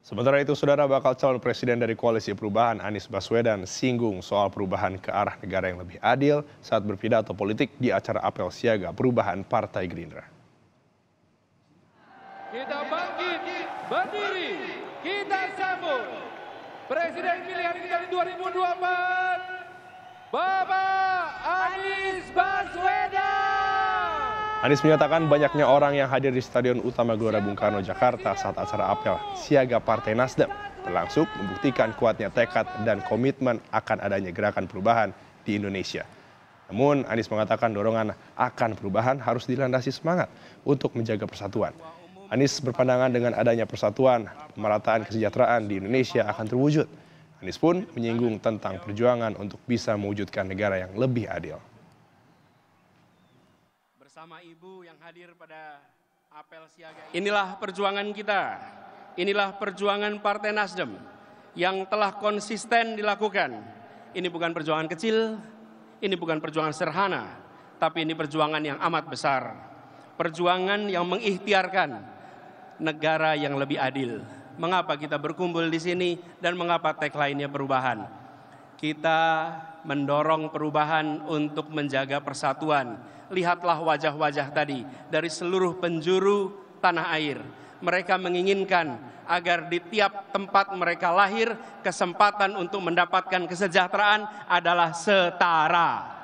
Sementara itu, saudara, bakal calon presiden dari Koalisi Perubahan Anies Baswedan singgung soal perubahan ke arah negara yang lebih adil saat berpidato politik di acara apel siaga perubahan Partai Gerindra. Kita bangkit, berdiri, kita sambut Presiden pilihan kita di 2024, Bapak Anies Baswedan. Anies menyatakan banyaknya orang yang hadir di Stadion Utama Gelora Bung Karno, Jakarta saat acara apel siaga Partai Nasdem berlangsung membuktikan kuatnya tekad dan komitmen akan adanya gerakan perubahan di Indonesia. Namun Anies mengatakan dorongan akan perubahan harus dilandasi semangat untuk menjaga persatuan. Anies berpandangan dengan adanya persatuan, pemerataan kesejahteraan di Indonesia akan terwujud. Anies pun menyinggung tentang perjuangan untuk bisa mewujudkan negara yang lebih adil. Bersama Ibu yang hadir pada apel siaga, inilah perjuangan kita, inilah perjuangan Partai Nasdem yang telah konsisten dilakukan. Ini bukan perjuangan kecil, ini bukan perjuangan sederhana, tapi ini perjuangan yang amat besar. Perjuangan yang mengikhtiarkan negara yang lebih adil. Mengapa kita berkumpul di sini dan mengapa tagline-nya perubahan? Kita mendorong perubahan untuk menjaga persatuan. Lihatlah wajah-wajah tadi dari seluruh penjuru tanah air. Mereka menginginkan agar di tiap tempat mereka lahir, kesempatan untuk mendapatkan kesejahteraan adalah setara.